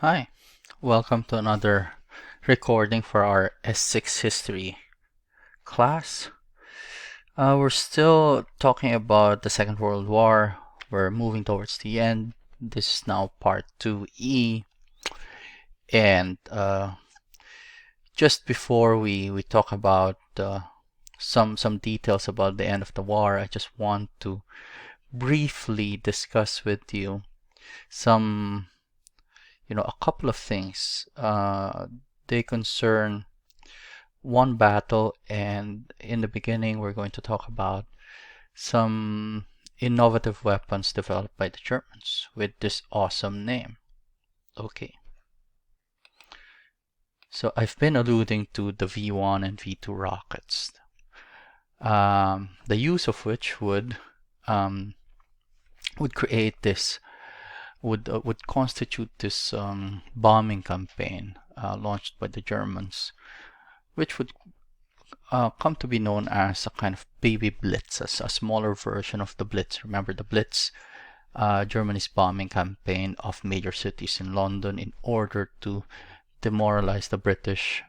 Hi, welcome to another recording for our S6 history class. We're still talking about the Second World War. We're moving towards the end. This is now part 2E. And just before we talk about some details about the end of the war, I just want to briefly discuss with you a couple of things. They concern one battle, and in the beginning we're going to talk about some innovative weapons developed by the Germans with this awesome name. Okay. So I've been alluding to the V1 and V2 rockets, the use of which would create this would constitute this bombing campaign launched by the Germans, which would come to be known as a kind of baby blitz, as a smaller version of the Blitz. Remember the Blitz, Germany's bombing campaign of major cities in London in order to demoralize the British,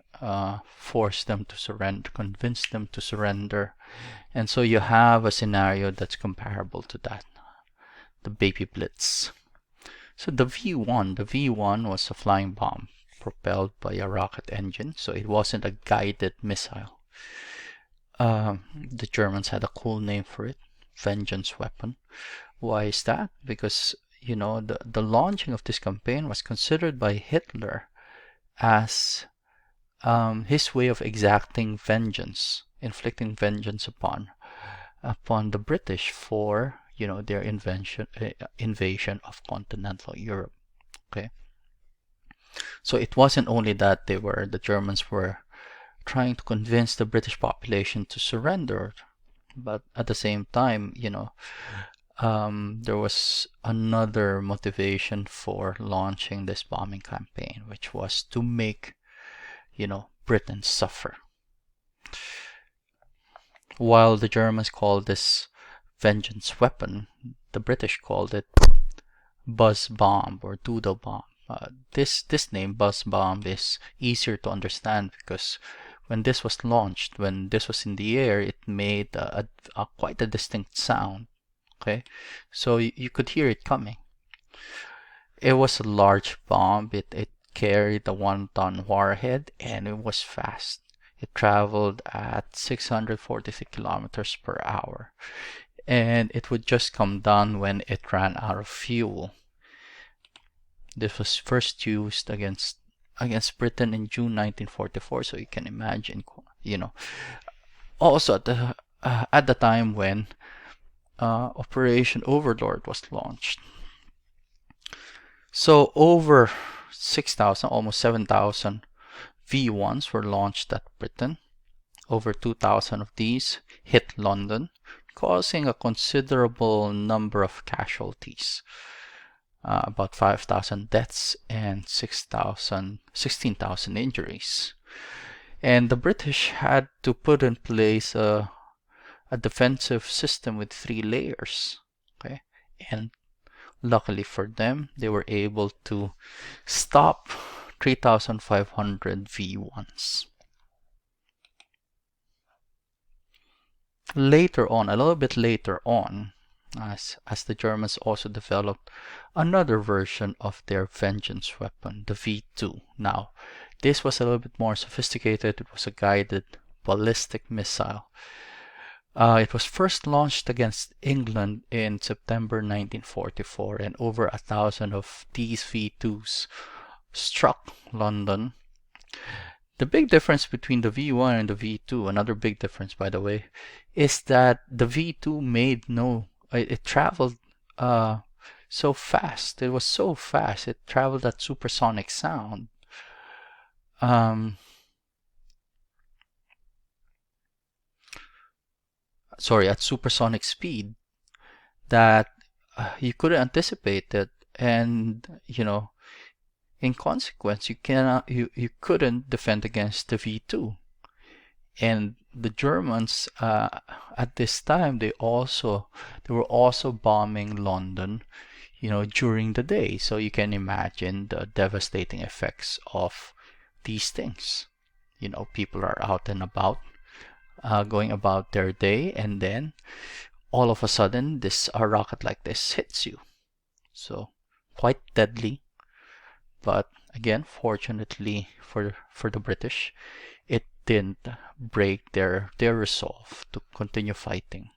force them to surrender, convince them to surrender. And so you have a scenario that's comparable to that, the baby blitz. So the V1 was a flying bomb propelled by a rocket engine, so it wasn't a guided missile. The Germans had a cool name for it, vengeance weapon. Why is that? Because the launching of this campaign was considered by Hitler as his way of exacting vengeance, inflicting vengeance upon the British for their invasion of continental Europe. Okay, so it wasn't only that the Germans were trying to convince the British population to surrender, but at the same time, there was another motivation for launching this bombing campaign, which was to make Britain suffer. While the Germans called this vengeance weapon, the British called it buzz bomb or doodle bomb. This name, buzz bomb, is easier to understand because when this was launched, when this was in the air, it made quite a distinct sound. Okay, so you could hear it coming. It was a large bomb. It carried a 1-ton warhead, and it was fast. It traveled at 643 kilometers per hour, and it would just come down when it ran out of fuel. This was first used against Britain in June 1944, so you can imagine, also at the time when Operation Overlord was launched. So over 6,000, almost 7,000 V1s were launched at Britain. Over 2,000 of these hit London, causing a considerable number of casualties, about 5,000 deaths and 16,000 injuries. And the British had to put in place a defensive system with 3 layers. Okay, and luckily for them, they were able to stop 3,500 V1s. Later on, a little bit later on, as the Germans also developed another version of their vengeance weapon, the V2. Now, this was a little bit more sophisticated. It was a guided ballistic missile. It was first launched against England in September 1944, and over 1,000 of these V2s struck London. The big difference between the V1 and the V2, another big difference by the way, is that the V2 it traveled so fast. It was so fast. It traveled at supersonic sound. At supersonic speed that you couldn't anticipate it, and in consequence, you couldn't defend against the V2. And the Germans at this time they were also bombing London, during the day. So you can imagine the devastating effects of these things. People are out and about, going about their day, and then all of a sudden a rocket like this hits you. So quite deadly. But again, fortunately for the British, it didn't break their resolve to continue fighting.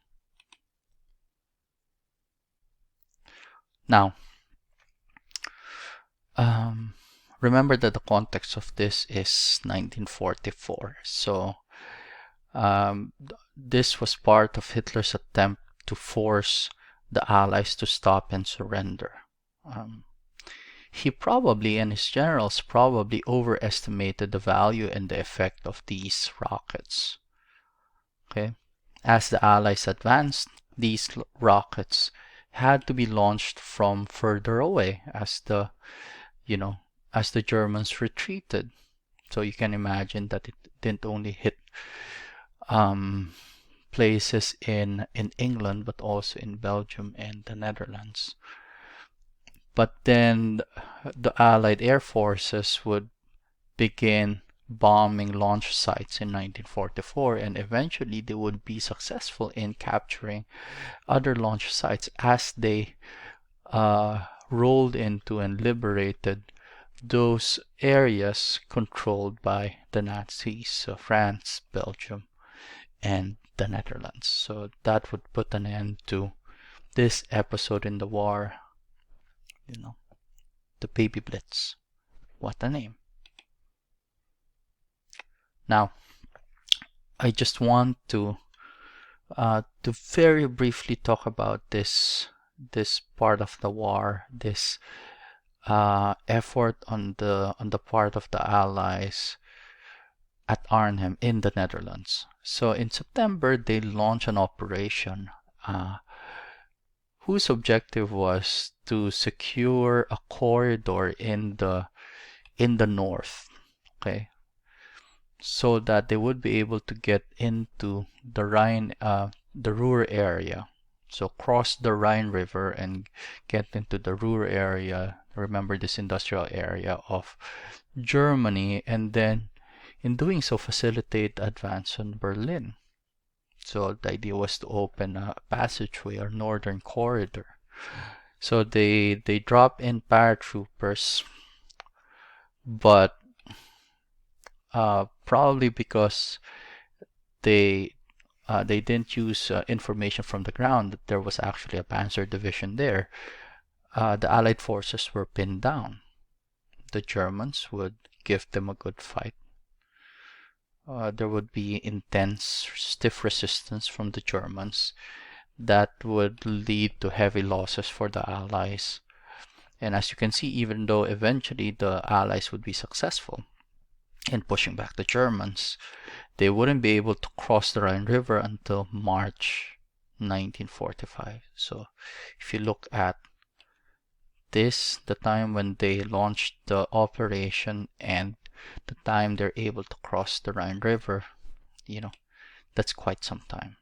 Now, remember that the context of this is 1944. So this was part of Hitler's attempt to force the Allies to stop and surrender. He probably, and his generals probably, overestimated the value and the effect of these rockets. Okay, as the Allies advanced, these rockets had to be launched from further away as the Germans retreated. So you can imagine that it didn't only hit places in England, but also in Belgium and the Netherlands. But then the Allied air forces would begin bombing launch sites in 1944, and eventually they would be successful in capturing other launch sites as they rolled into and liberated those areas controlled by the Nazis, so France, Belgium, and the Netherlands. So that would put an end to this episode in the war. The Baby Blitz. What a name. Now, I just want to very briefly talk about this part of the war, this effort on the part of the Allies at Arnhem in the Netherlands. So in September, they launched an operation whose objective was to secure a corridor in the north, okay, so that they would be able to get into the Rhine, the Ruhr area. So cross the Rhine River and get into the Ruhr area. Remember this industrial area of Germany, and then in doing so facilitate the advance on Berlin. So the idea was to open a passageway or northern corridor. So they drop in paratroopers, but probably because they didn't use information from the ground that there was actually a panzer division there, the Allied forces were pinned down. The Germans would give them a good fight. There would be intense, stiff resistance from the Germans that would lead to heavy losses for the Allies. And as you can see, even though eventually the Allies would be successful in pushing back the Germans, they wouldn't be able to cross the Rhine River until March 1945. So if you look at this, the time when they launched the operation and the time they're able to cross the Rhine River, that's quite some time.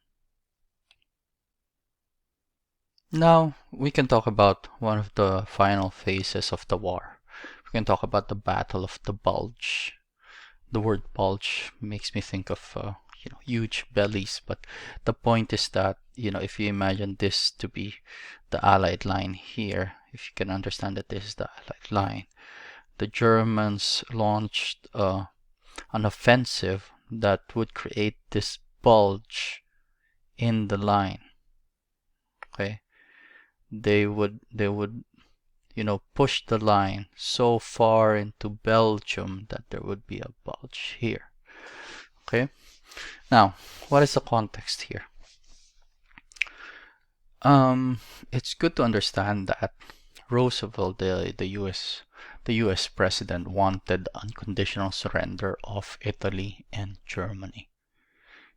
Now we can talk about one of the final phases of the war. We can talk about the Battle of the Bulge. The word bulge makes me think of huge bellies, but the point is that if you imagine this to be the Allied line here, if you can understand that this is the Allied line, the Germans launched an offensive that would create this bulge in the line. Okay, they would push the line so far into Belgium that there would be a bulge here. Okay, now what is the context here? It's good to understand that Roosevelt, the US president, wanted unconditional surrender of Italy and Germany.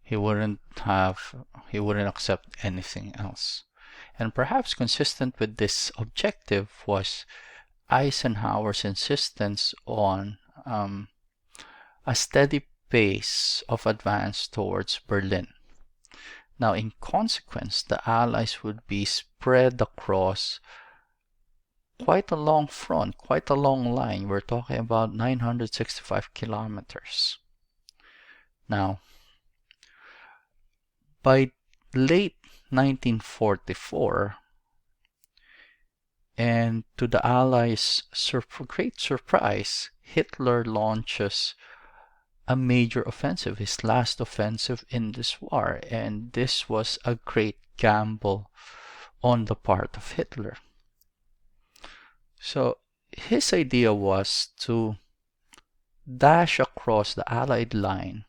He wouldn't accept anything else. And perhaps consistent with this objective was Eisenhower's insistence on a steady pace of advance towards Berlin. Now, in consequence, the Allies would be spread across quite a long front, quite a long line. We're talking about 965 kilometers. Now, by late 1944, and to the Allies' great surprise, Hitler launches a major offensive, his last offensive in this war, and this was a great gamble on the part of Hitler. So his idea was to dash across the Allied line,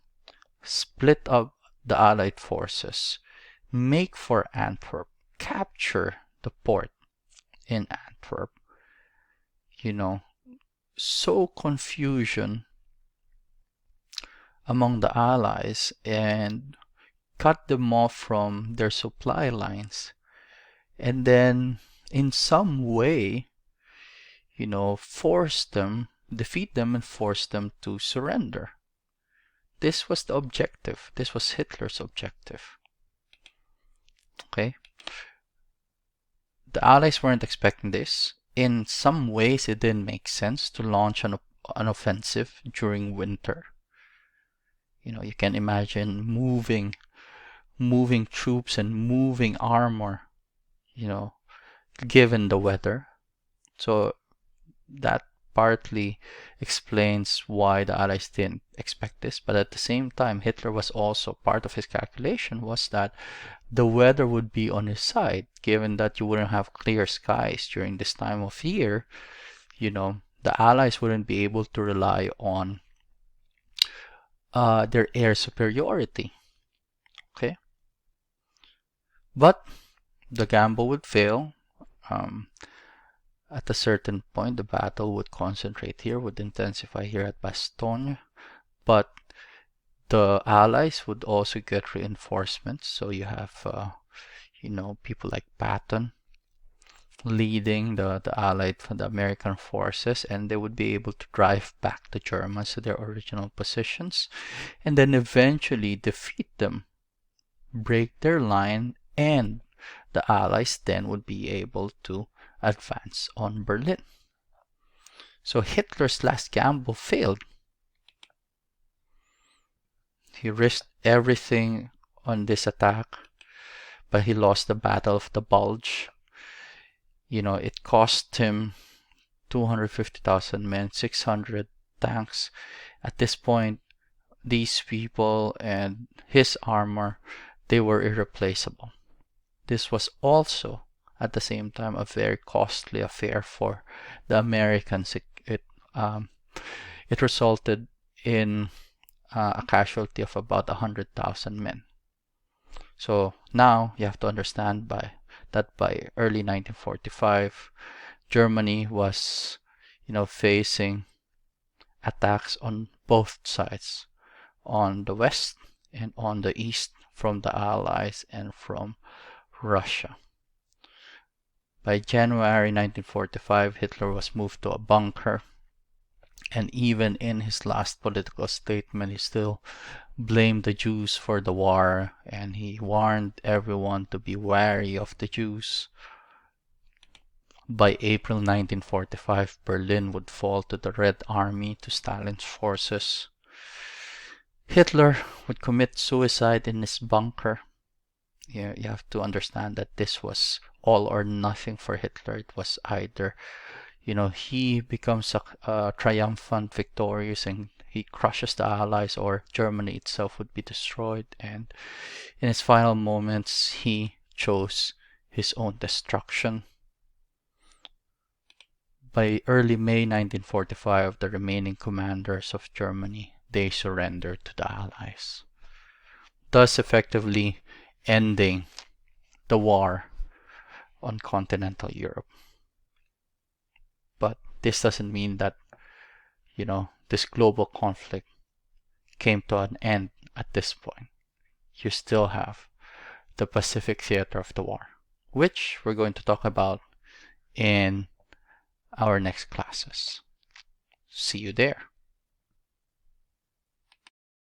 split up the Allied forces, make for Antwerp, capture the port in Antwerp, sow confusion among the Allies and cut them off from their supply lines, and then in some way, defeat them and force them to surrender. This was the objective. This was Hitler's objective. Okay? The Allies weren't expecting this. In some ways, it didn't make sense to launch an offensive during winter. You can imagine moving troops and moving armor, given the weather. So that partly explains why the Allies didn't expect this. But at the same time, Hitler was also, part of his calculation was that the weather would be on his side, given that you wouldn't have clear skies during this time of year. The Allies wouldn't be able to rely on their air superiority. Okay? But the gamble would fail. At a certain point, the battle would concentrate here, would intensify here at Bastogne, but the Allies would also get reinforcements. So you have, people like Patton leading the Allied, the American forces, and they would be able to drive back the Germans to their original positions, and then eventually defeat them, break their line, and the Allies then would be able to advance on Berlin. So Hitler's last gamble failed. He risked everything on this attack, but he lost the Battle of the Bulge. It cost him 250,000 men, 600 tanks. At this point, these people and his armor, they were irreplaceable. This was also at the same time a very costly affair for the Americans. It resulted in a casualty of about 100,000 men. So now you have to understand that by early 1945, Germany was, facing attacks on both sides, on the west and on the east, from the Allies and from Russia. By January 1945, Hitler was moved to a bunker, and even in his last political statement, he still blamed the Jews for the war, and he warned everyone to be wary of the Jews. By April 1945, Berlin would fall to the Red Army, to Stalin's forces. Hitler would commit suicide in his bunker. You have to understand that this was all or nothing for Hitler. It was either, he becomes triumphant, victorious, and he crushes the Allies, or Germany itself would be destroyed. And in his final moments, he chose his own destruction. By early May 1945, the remaining commanders of Germany, they surrendered to the Allies, thus effectively ending the war on continental Europe. But this doesn't mean that, this global conflict came to an end at this point. You still have the Pacific theater of the war, which we're going to talk about in our next classes. See you there.